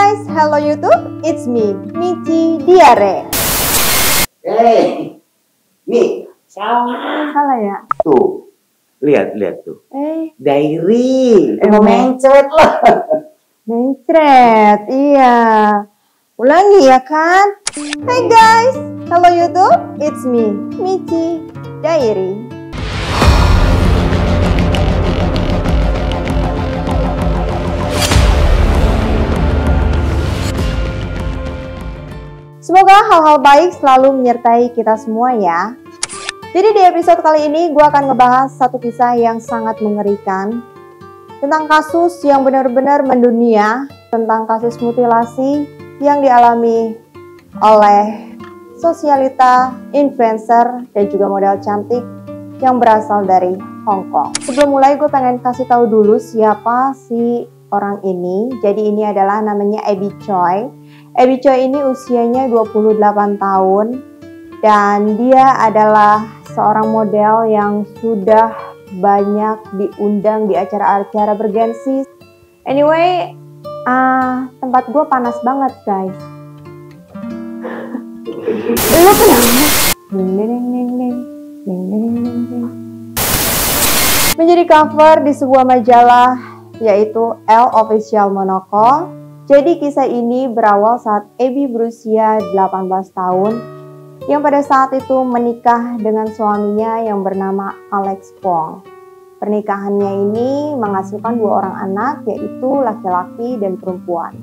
guys, hello YouTube, it's me, Michi Diare. Hey, Mi, Salah ya? tuh, lihat tuh. Diary, Emang mencret lah. Mencret, iya. Ulangi ya kan? Hey guys, hello YouTube, it's me, Michi Diary. Semoga hal-hal baik selalu menyertai kita semua ya. Jadi di episode kali ini gue akan ngebahas satu kisah yang sangat mengerikan tentang kasus yang benar-benar mendunia, tentang kasus mutilasi yang dialami oleh sosialita, influencer, dan juga model cantik yang berasal dari Hong Kong. Sebelum mulai gue pengen kasih tahu dulu siapa si orang ini. Jadi ini adalah namanya Abby Choi. Abby Choi ini usianya 28 tahun dan dia adalah seorang model yang sudah banyak diundang di acara-acara bergensi. Anyway, tempat gue panas banget guys. Lu kenapa? Menjadi cover di sebuah majalah yaitu Elle Official Monaco. Jadi kisah ini berawal saat Abby berusia 18 tahun yang pada saat itu menikah dengan suaminya yang bernama Alex Kwong. Pernikahannya ini menghasilkan 2 orang anak yaitu laki-laki dan perempuan.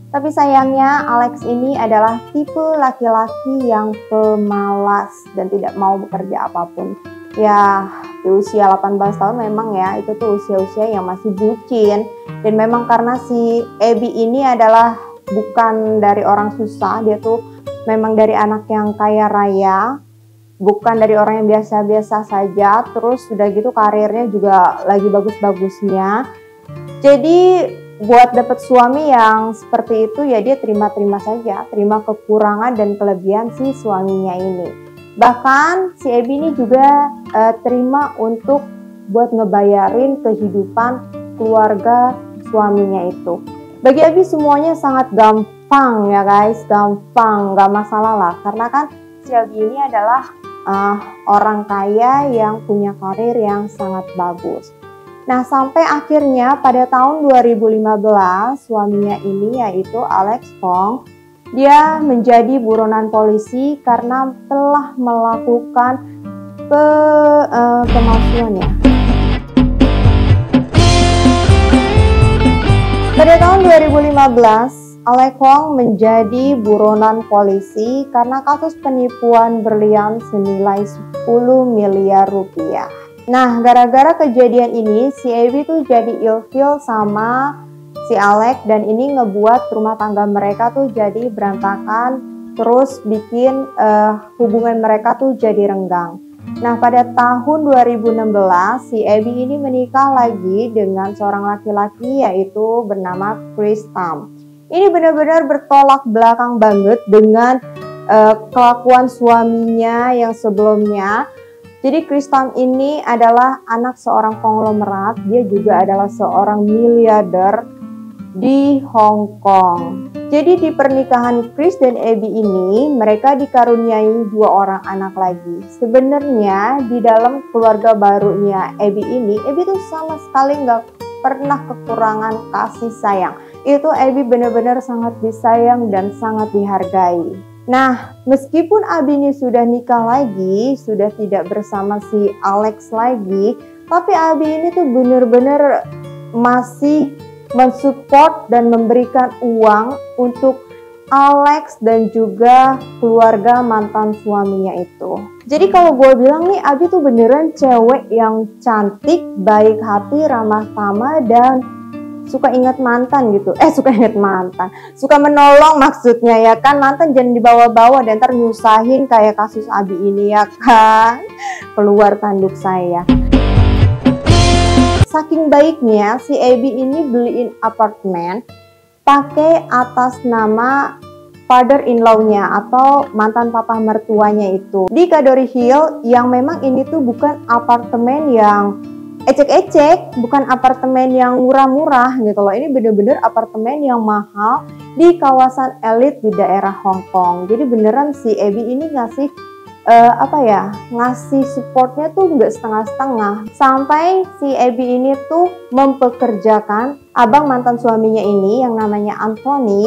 Tapi sayangnya Alex ini adalah tipe laki-laki yang pemalas dan tidak mau bekerja apapun. Ya, di usia 18 tahun memang ya, itu tuh usia-usia yang masih bucin. Dan memang karena si Abby ini adalah bukan dari orang susah, dia tuh memang dari anak yang kaya raya, bukan dari orang yang biasa-biasa saja. Terus udah gitu karirnya juga lagi bagus-bagusnya. Jadi buat dapet suami yang seperti itu ya dia terima-terima saja, terima kekurangan dan kelebihan si suaminya ini. Bahkan si Abby ini juga terima untuk buat ngebayarin kehidupan keluarga suaminya itu. Bagi Abby semuanya sangat gampang ya guys, gampang, gak masalah lah. Karena kan si Abby ini adalah orang kaya yang punya karir yang sangat bagus. Nah sampai akhirnya pada tahun 2015 suaminya ini yaitu Alex Kwong, dia menjadi buronan polisi karena telah melakukan pemalsuan ya. Pada tahun 2015, Alex Kwong menjadi buronan polisi karena kasus penipuan berlian senilai 10 miliar rupiah. Nah, gara-gara kejadian ini, si Abby tuh jadi ilfil sama si Alex dan ini ngebuat rumah tangga mereka tuh jadi berantakan, terus bikin hubungan mereka tuh jadi renggang. Nah pada tahun 2016 si Abby ini menikah lagi dengan seorang laki-laki yaitu bernama Chris Tam. Ini benar-benar bertolak belakang banget dengan kelakuan suaminya yang sebelumnya. Jadi Chris Tam ini adalah anak seorang konglomerat, dia juga adalah seorang miliarder di Hong Kong. Jadi di pernikahan Chris dan Abby ini mereka dikaruniai 2 orang anak lagi. Sebenarnya di dalam keluarga barunya Abby ini, Abby tuh sama sekali nggak pernah kekurangan kasih sayang. Itu Abby benar-benar sangat disayang dan sangat dihargai. Nah, meskipun Abby ini sudah nikah lagi, sudah tidak bersama si Alex lagi, tapi Abby ini tuh benar-benar masih mensupport dan memberikan uang untuk Alex dan juga keluarga mantan suaminya itu. Jadi kalau gue bilang nih, Abby tuh beneran cewek yang cantik, baik hati, ramah tamah, dan suka ingat mantan gitu. Suka menolong maksudnya ya kan. Mantan jangan dibawa-bawa dan ntar nyusahin kayak kasus Abby ini ya kan. Keluar tanduk saya. Saking baiknya si Abby ini beliin apartemen pakai atas nama father-in-law-nya atau mantan papa mertuanya itu di Cadbury Hill, yang memang ini tuh bukan apartemen yang ecek-ecek, bukan apartemen yang murah-murah gitu loh. Ini bener-bener apartemen yang mahal di kawasan elit di daerah Hong Kong. Jadi beneran si Abby ini ngasih ngasih supportnya tuh nggak setengah-setengah, sampai si Abby ini tuh mempekerjakan abang mantan suaminya ini yang namanya Anthony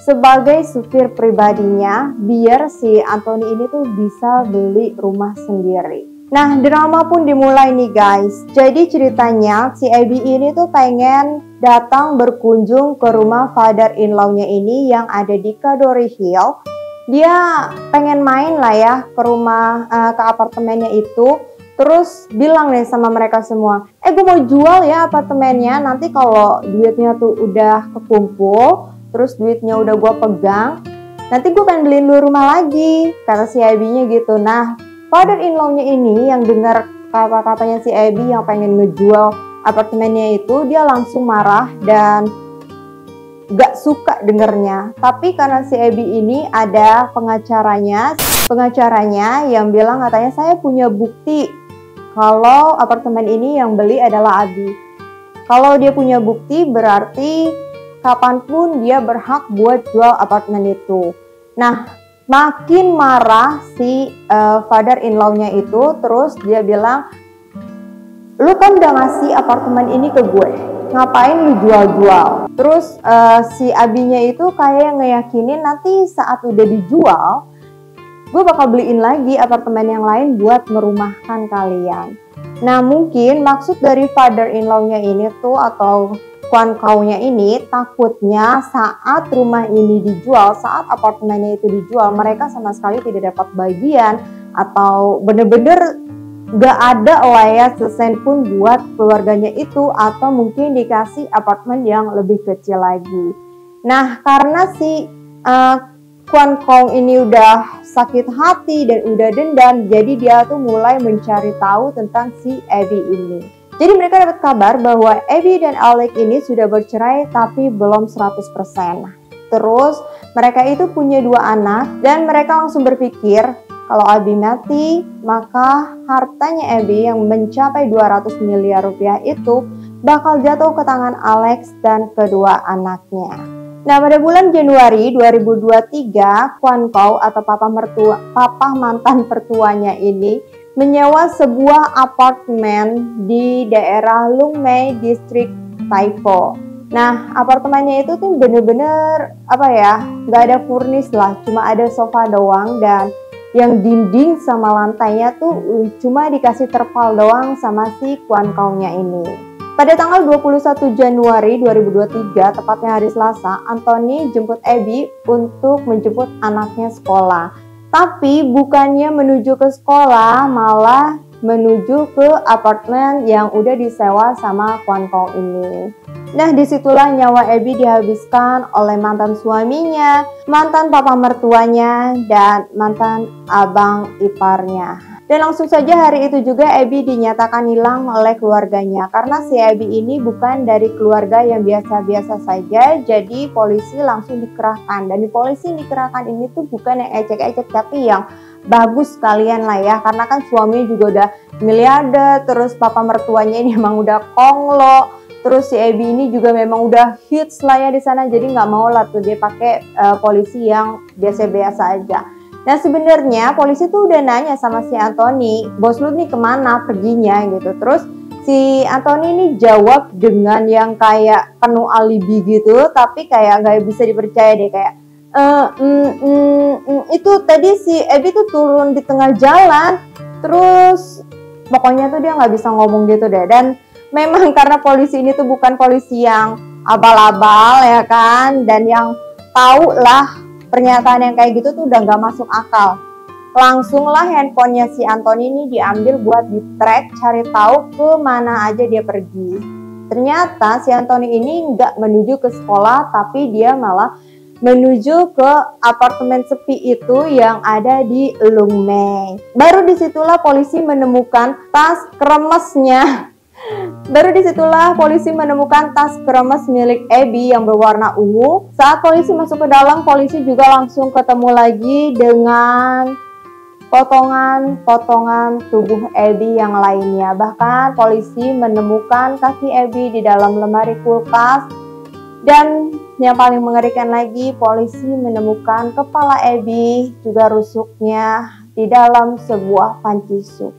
sebagai supir pribadinya biar si Anthony ini tuh bisa beli rumah sendiri. Nah, drama pun dimulai nih guys. Jadi ceritanya si Abby ini tuh pengen datang berkunjung ke rumah father-in-law-nya ini yang ada di Cadbury Hill. Dia pengen main lah ya ke rumah, ke apartemennya itu. Terus bilang nih sama mereka semua, gue mau jual ya apartemennya, nanti kalau duitnya tuh udah kekumpul, terus duitnya udah gue pegang, nanti gue pengen beliin lu rumah lagi, kata si Abby-nya gitu. Nah, father-in-law-nya ini yang dengar kata-katanya si Abby yang pengen ngejual apartemennya itu, dia langsung marah dan gak suka dengernya. Tapi karena si Abby ini ada pengacaranya yang bilang katanya saya punya bukti kalau apartemen ini yang beli adalah Abby. Kalau dia punya bukti berarti kapanpun dia berhak buat jual apartemen itu. Nah, makin marah si father-in-law-nya itu, terus dia bilang, lu kan udah ngasih apartemen ini ke gue, ngapain lu jual-jual? Terus si Abinya itu kayak ngeyakinin nanti saat udah dijual, gue bakal beliin lagi apartemen yang lain buat merumahkan kalian. Nah, mungkin maksud dari father-in-law-nya ini tuh atau Kuan Kau-nya ini takutnya saat rumah ini dijual, saat apartemennya itu dijual, mereka sama sekali tidak dapat bagian atau bener-bener gak ada lah ya sesen pun buat keluarganya itu, atau mungkin dikasih apartemen yang lebih kecil lagi. Nah, karena si Kuan Kong ini udah sakit hati dan udah dendam, jadi dia tuh mulai mencari tahu tentang si Abby ini. Jadi mereka dapat kabar bahwa Abby dan Alec ini sudah bercerai tapi belum 100%. Terus mereka itu punya 2 anak dan mereka langsung berpikir kalau Abby mati, maka hartanya Abby yang mencapai 200 miliar rupiah itu bakal jatuh ke tangan Alex dan kedua anaknya. Nah, pada bulan Januari 2023, Kuan Kau atau papa mantan pertuanya ini menyewa sebuah apartemen di daerah Lung Mei District, Taipo. Nah, apartemennya itu tuh bener-bener gak ada furnis lah, cuma ada sofa doang dan yang dinding sama lantainya tuh cuma dikasih terpal doang sama si Kuan Kau-nya ini. Pada tanggal 21 Januari 2023, tepatnya hari Selasa, Anthony jemput Abby untuk menjemput anaknya sekolah. Tapi bukannya menuju ke sekolah, malah menuju ke apartemen yang udah disewa sama Kuan Kau ini. Nah, disitulah nyawa Abby dihabiskan oleh mantan suaminya, mantan papa mertuanya, dan mantan abang iparnya. Dan langsung saja hari itu juga Abby dinyatakan hilang oleh keluarganya. Karena si Abby ini bukan dari keluarga yang biasa-biasa saja, jadi polisi langsung dikerahkan. Dan di polisi yang dikerahkan ini tuh bukan yang ecek-ecek, tapi yang bagus sekalian lah ya. Karena kan suaminya juga udah miliarder, terus papa mertuanya ini emang udah konglo. Terus si Abby ini juga memang udah hits lah ya di sana, jadi nggak mau lah tuh dia pakai polisi yang biasa-biasa aja. Nah, sebenarnya polisi tuh udah nanya sama si Anthony, bos lu nih kemana perginya gitu. Terus si Anthony ini jawab dengan yang kayak penuh alibi gitu, tapi kayak nggak bisa dipercaya deh, kayak itu tadi si Abby tuh turun di tengah jalan, terus pokoknya tuh dia nggak bisa ngomong gitu deh. Dan memang karena polisi ini tuh bukan polisi yang abal-abal ya kan, dan yang tahu lah pernyataan yang kayak gitu tuh udah nggak masuk akal. Langsung lah handphonenya si Anthony ini diambil buat di-track, cari tahu ke mana aja dia pergi. Ternyata si Anthony ini nggak menuju ke sekolah, tapi dia malah menuju ke apartemen sepi itu yang ada di Lung Mei. Baru disitulah polisi menemukan tas kremesnya. Milik Abby yang berwarna ungu. Saat polisi masuk ke dalam, polisi juga langsung ketemu lagi dengan potongan-potongan tubuh Abby yang lainnya. Bahkan polisi menemukan kaki Abby di dalam lemari kulkas Dan yang paling mengerikan lagi, polisi menemukan kepala Abby juga rusuknya di dalam sebuah panci sup.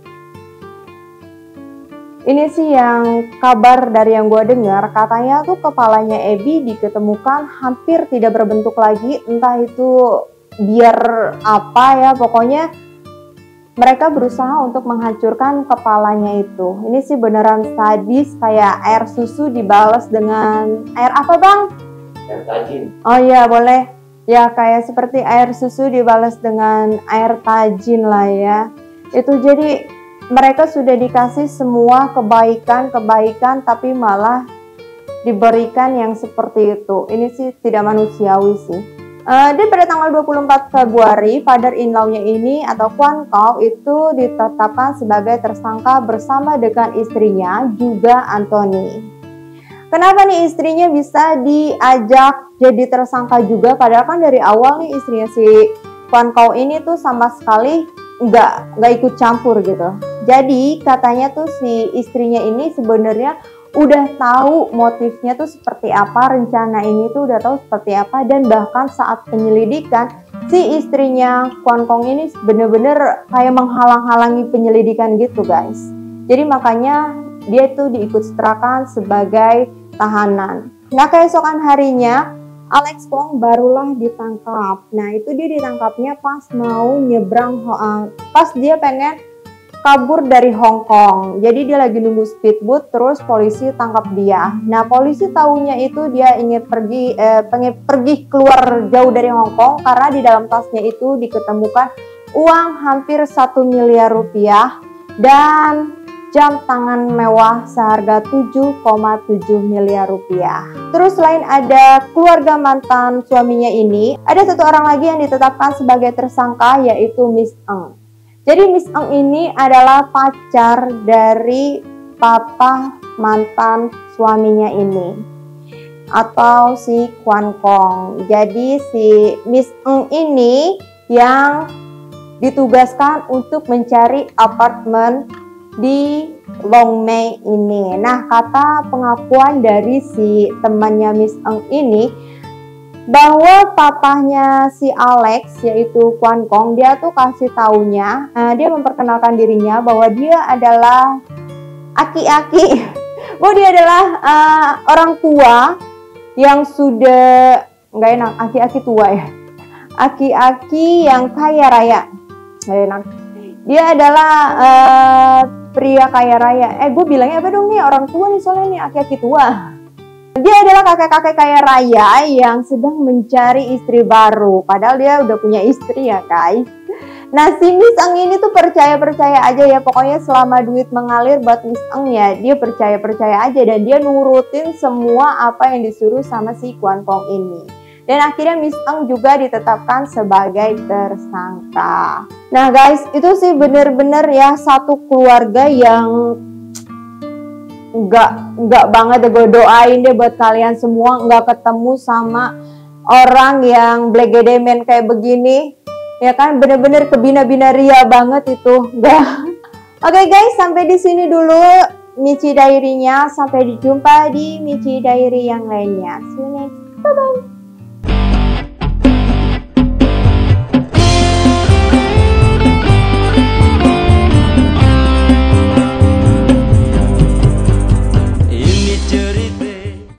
Ini sih yang kabar dari yang gue dengar, katanya tuh kepalanya Abby diketemukan hampir tidak berbentuk lagi, entah itu biar apa ya, pokoknya mereka berusaha untuk menghancurkan kepalanya itu. Ini sih beneran sadis, kayak air susu dibalas dengan air apa bang? Air tajin. Oh iya boleh, ya kayak seperti air susu dibalas dengan air tajin lah ya. Itu jadi mereka sudah dikasih semua kebaikan tapi malah diberikan yang seperti itu. Ini sih tidak manusiawi sih. Dan pada tanggal 24 Februari, father-in-law-nya ini atau Kwan Kau itu ditetapkan sebagai tersangka bersama dengan istrinya juga Anthony. Kenapa nih istrinya bisa diajak jadi tersangka juga? Padahal kan dari awal nih istrinya si Kwan Kau ini tuh sama sekali nggak ikut campur gitu. Jadi katanya tuh si istrinya ini sebenarnya udah tahu motifnya tuh seperti apa, rencana ini tuh udah tahu seperti apa, dan bahkan saat penyelidikan si istrinya Kwan Kong ini bener-bener kayak menghalang-halangi penyelidikan gitu guys. Jadi makanya dia tuh diikutsertakan sebagai tahanan. Nah keesokan harinya Alex Kwong barulah ditangkap. Nah itu dia ditangkapnya pas mau nyebrang, pas dia pengen kabur dari Hong Kong. Jadi dia lagi nunggu speedboat, terus polisi tangkap dia. Nah polisi taunya itu dia ingin pengen pergi keluar jauh dari Hong Kong karena di dalam tasnya itu diketemukan uang hampir 1 miliar rupiah dan jam tangan mewah seharga 7,7 miliar rupiah. Terus selain ada keluarga mantan suaminya ini, ada satu orang lagi yang ditetapkan sebagai tersangka yaitu Miss Eng. Jadi Miss Eng ini adalah pacar dari papa mantan suaminya ini atau si Kwan Kong. Jadi si Miss Eng ini yang ditugaskan untuk mencari apartemen di Long Mei ini. Nah kata pengakuan dari si temannya Miss Eng ini bahwa papahnya si Alex yaitu Kwan Kong, dia tuh kasih taunya, dia memperkenalkan dirinya bahwa dia adalah aki-aki, bahwa dia adalah orang tua yang sudah nggak enak, aki-aki tua ya, aki-aki yang kaya raya, nggak enak. Dia adalah pria kaya raya. Gue bilangnya apa dong nih, orang tua nih soalnya nih aki-aki tua. Dia adalah kakek-kakek kaya raya yang sedang mencari istri baru. Padahal dia udah punya istri ya guys. Nah si Miss Eng ini tuh percaya-percaya aja ya. Pokoknya selama duit mengalir buat Miss Eng ya, dia percaya-percaya aja. Dan dia nurutin semua apa yang disuruh sama si Kwan Kong ini. Dan akhirnya Miss Eng juga ditetapkan sebagai tersangka. Nah guys, itu sih bener-bener ya satu keluarga yang nggak banget deh, gue doain deh buat kalian semua nggak ketemu sama orang yang blegedemen kayak begini. Ya kan, bener-bener kebina-bina ria banget itu. Oke guys, sampai di sini dulu Michi Diary-nya. Sampai dijumpa di Michi Diary yang lainnya. See you next. Bye-bye.